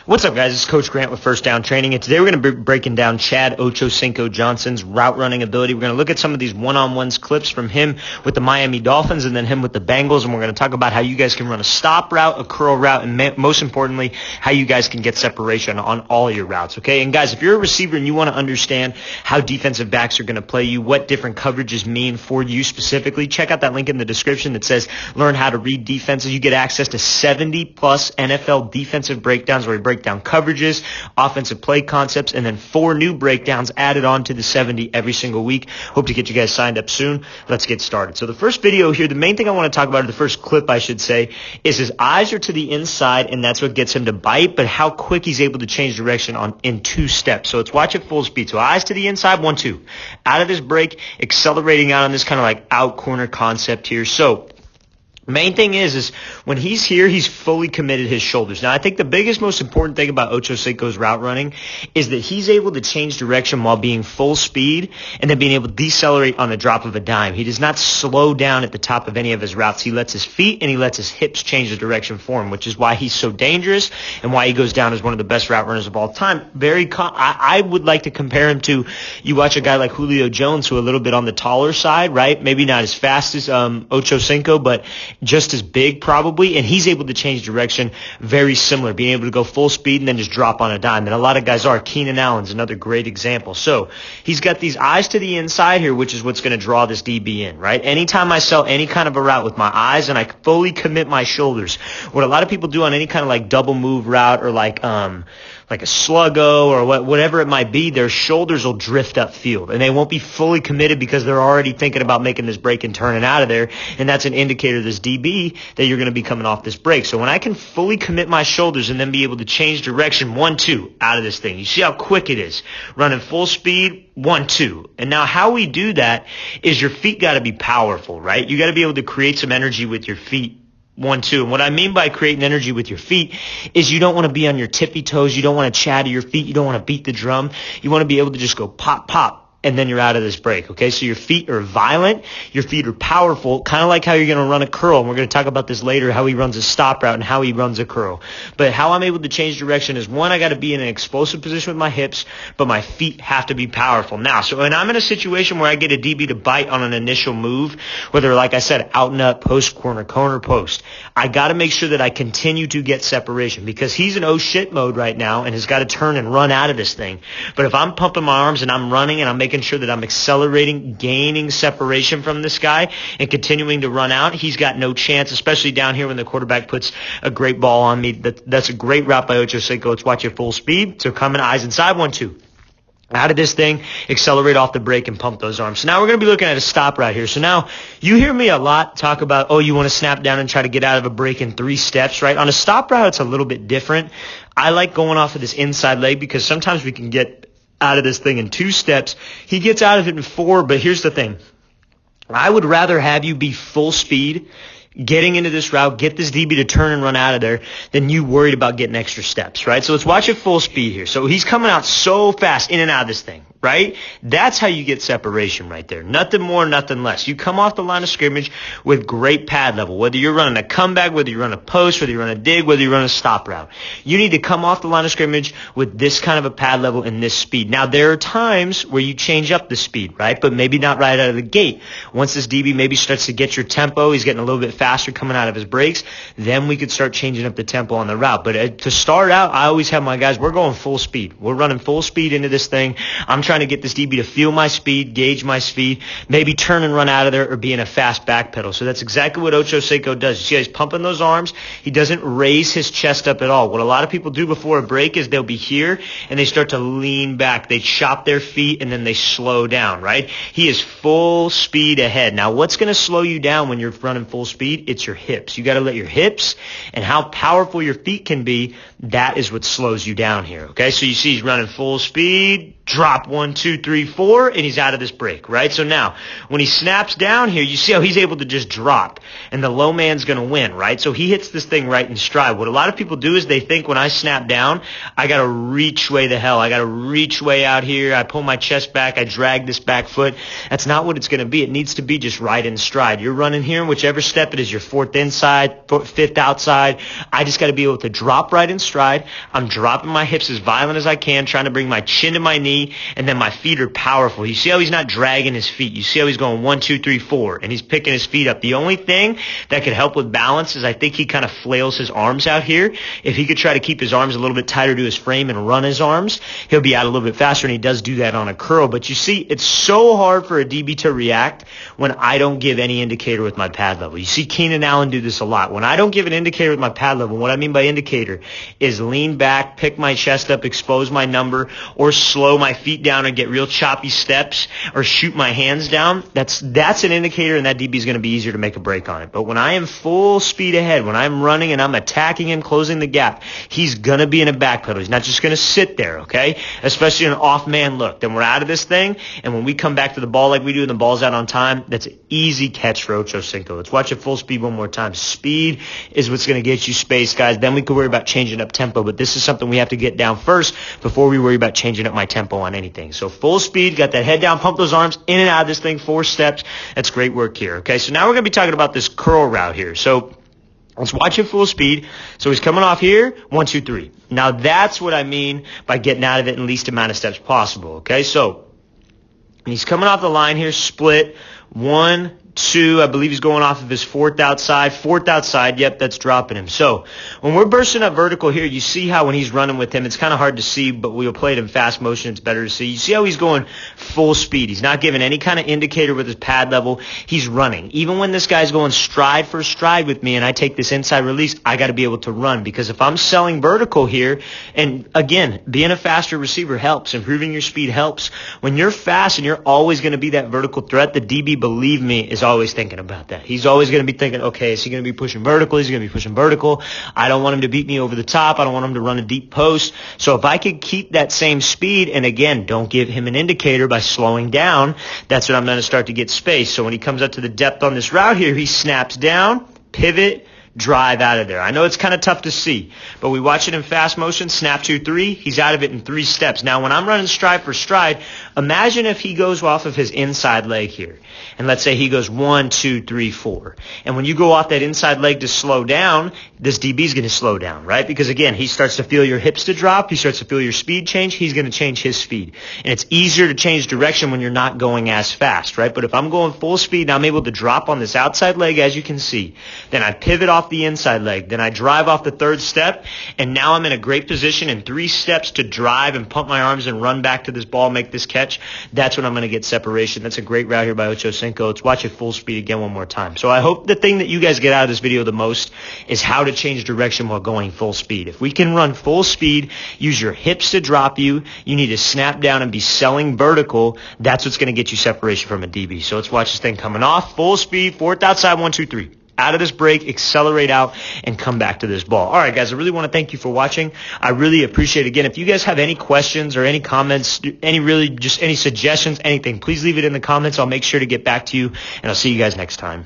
What's up, guys? It's Coach Grant with First Down Training, and today we're going to be breaking down Chad Ocho Cinco Johnson's route running ability. We're going to look at some of these one-on-ones clips from him with the Miami Dolphins and then him with the Bengals, and we're going to talk about how you guys can run a stop route, a curl route, and most importantly, how you guys can get separation on all your routes, okay? And guys, if you're a receiver and you want to understand how defensive backs are going to play you, what different coverages mean for you specifically, check out that link in the description that says learn how to read defenses. You get access to 70-plus NFL defensive breakdowns where we break down coverages, offensive play concepts, and then 4 new breakdowns added on to the 70 every single week. Hope to get you guys signed up soon. Let's get started. So the first video here, the main thing I want to talk about, or the first clip I should say, is his eyes are to the inside, and that's what gets him to bite, but how quick he's able to change direction in 2 steps. So let's watch it full speed. So eyes to the inside, 1, 2. Out of this break, accelerating out on this kind of like out corner concept here. So main thing is when he's here, he's fully committed his shoulders. Now, I think the biggest, most important thing about Ocho Cinco's route running is that he's able to change direction while being full speed and then being able to decelerate on the drop of a dime. He does not slow down at the top of any of his routes. He lets his feet and he lets his hips change the direction for him, which is why he's so dangerous and why he goes down as one of the best route runners of all time. I would like to compare him to, you watch a guy like Julio Jones, who a little bit on the taller side, right? Maybe not as fast as Ocho Cinco, but just as big probably, and he's able to change direction very similar, being able to go full speed and then just drop on a dime. And a lot of guys are. Keenan Allen's another great example. So he's got these eyes to the inside here, which is what's going to draw this DB in, right? Anytime I sell any kind of a route with my eyes and I fully commit my shoulders, what a lot of people do on any kind of like double move route or like a sluggo or whatever it might be, their shoulders will drift upfield and they won't be fully committed because they're already thinking about making this break and turning out of there, and that's an indicator to this DB that you're going to be coming off this break. So when I can fully commit my shoulders and then be able to change direction, 1, 2, out of this thing, you see how quick it is, running full speed, 1, 2. And now how we do that is your feet got to be powerful, right? You got to be able to create some energy with your feet. 1, 2. And what I mean by creating energy with your feet is you don't want to be on your tippy toes. You don't want to chatter your feet. You don't want to beat the drum. You want to be able to just go pop, pop, and then you're out of this break, okay? So your feet are violent. Your feet are powerful, kind of like how you're going to run a curl. And we're going to talk about this later, how he runs a stop route and how he runs a curl. But how I'm able to change direction is, 1, I got to be in an explosive position with my hips, but my feet have to be powerful. Now, so when I'm in a situation where I get a DB to bite on an initial move, whether, like I said, out and up, post, corner, post, I got to make sure that I continue to get separation because he's in oh shit mode right now and has got to turn and run out of this thing. But if I'm pumping my arms and I'm running and I'm making sure that I'm accelerating, gaining separation from this guy and continuing to run out, he's got no chance, especially down here when the quarterback puts a great ball on me. That's a great route by Ocho Cinco. Let's watch it full speed. So coming eyes inside, 1, 2. Out of this thing, accelerate off the brake and pump those arms. So now we're going to be looking at a stop right here. So now you hear me a lot talk about, oh, you want to snap down and try to get out of a break in 3 steps, right? On a stop route, it's a little bit different. I like going off of this inside leg because sometimes we can get out of this thing in 2 steps. He gets out of it in 4, but here's the thing. I would rather have you be full speed, getting into this route, get this DB to turn and run out of there, than you worried about getting extra steps, right? So let's watch it full speed here. So he's coming out so fast in and out of this thing, right? That's how you get separation right there. Nothing more, nothing less. You come off the line of scrimmage with great pad level, whether you're running a comeback, whether you run a post, whether you run a dig, whether you run a stop route. You need to come off the line of scrimmage with this kind of a pad level and this speed. Now, there are times where you change up the speed, right? But maybe not right out of the gate. Once this DB maybe starts to get your tempo, he's getting a little bit faster coming out of his breaks, then we could start changing up the tempo on the route. But to start out, I always have my guys, we're going full speed. We're running full speed into this thing. I'm trying to get this DB to feel my speed, gauge my speed, maybe turn and run out of there or be in a fast back pedal. So that's exactly what Ocho Cinco does. You see, he's pumping those arms. He doesn't raise his chest up at all. What a lot of people do before a break is they'll be here and they start to lean back. They chop their feet and then they slow down, right? He is full speed ahead. Now, what's going to slow you down when you're running full speed? It's your hips. You got to let your hips and how powerful your feet can be, that is what slows you down here, okay? So you see he's running full speed, drop, 1, 2, 3, 4, and he's out of this break, right? So now, when he snaps down here, you see how he's able to just drop, and the low man's going to win, right? So he hits this thing right in stride. What a lot of people do is they think when I snap down, I got to reach way the hell. I got to reach way out here. I pull my chest back. I drag this back foot. That's not what it's going to be. It needs to be just right in stride. You're running here, and whichever step it is, your fourth inside, fifth outside, I just got to be able to drop right in stride. I'm dropping my hips as violent as I can, trying to bring my chin to my knee, and then my feet are powerful. You see how he's not dragging his feet. You see how he's going 1, 2, 3, 4, and he's picking his feet up. The only thing that could help with balance is I think he kind of flails his arms out here. If he could try to keep his arms a little bit tighter to his frame and run his arms, he'll be out a little bit faster, and he does do that on a curl. But you see, it's so hard for a DB to react when I don't give any indicator with my pad level. You see Keenan Allen do this a lot. When I don't give an indicator with my pad level, what I mean by indicator is lean back, pick my chest up, expose my number, or slow my feet down and get real choppy steps, or shoot my hands down. That's an indicator, and that DB is going to be easier to make a break on it. But when I am full speed ahead, when I'm running and I'm attacking him, closing the gap, he's going to be in a back pedal. He's not just going to sit there, okay? Especially an off-man look. Then we're out of this thing, and when we come back to the ball like we do and the ball's out on time, that's an easy catch for Ocho Cinco. Let's watch it full speed one more time. Speed is what's going to get you space, guys. Then we can worry about changing up tempo, but this is something we have to get down first before we worry about changing up my tempo on anything. So full speed, got that head down, pump those arms, in and out of this thing, 4 steps. That's great work here, okay? So now we're going to be talking about this curl route here. So let's watch it full speed. So he's coming off here, 1, 2, 3. Now that's what I mean by getting out of it in least amount of steps possible, okay? So he's coming off the line here, split, 1, 2, I believe he's going off of his fourth outside, yep, that's dropping him. So when we're bursting up vertical here, you see how when he's running with him, it's kind of hard to see, but we'll play it in fast motion, it's better to see. You see how he's going full speed. He's not giving any kind of indicator with his pad level. He's running. Even when this guy's going stride for stride with me and I take this inside release, I got to be able to run, because if I'm selling vertical here, and again, being a faster receiver helps, improving your speed helps. When you're fast and you're always going to be that vertical threat, the DB, believe me, is always thinking about that. He's always going to be thinking, okay, is he going to be pushing vertical? He's going to be pushing vertical. I don't want him to beat me over the top. I don't want him to run a deep post. So if I could keep that same speed, and again, don't give him an indicator by slowing down, that's when I'm going to start to get space. So when he comes up to the depth on this route here, he snaps down, pivot, drive out of there. I know it's kind of tough to see, but we watch it in fast motion, snap 2, 3, he's out of it in 3 steps. Now when I'm running stride for stride, imagine if he goes off of his inside leg here, and let's say he goes 1, 2, 3, 4. And when you go off that inside leg to slow down, this DB is going to slow down, right? Because again, he starts to feel your hips to drop, he starts to feel your speed change, he's going to change his speed. And it's easier to change direction when you're not going as fast, right? But if I'm going full speed and I'm able to drop on this outside leg, as you can see, then I pivot off the inside leg, then I drive off the 3rd step, and now I'm in a great position in 3 steps to drive and pump my arms and run back to this ball, make this catch. That's when I'm going to get separation. That's a great route here by Ocho Cinco. Let's watch it full speed again one more time. So I hope the thing that you guys get out of this video the most is how to change direction while going full speed. If we can run full speed, use your hips to drop you, you need to snap down and be selling vertical, that's what's going to get you separation from a DB. So let's watch this thing coming off, full speed, 4th outside, 1, 2, 3. Out of this break, accelerate out, and come back to this ball. All right, guys, I really want to thank you for watching. I really appreciate it. Again, if you guys have any questions or any comments, any suggestions, anything, please leave it in the comments. I'll make sure to get back to you, and I'll see you guys next time.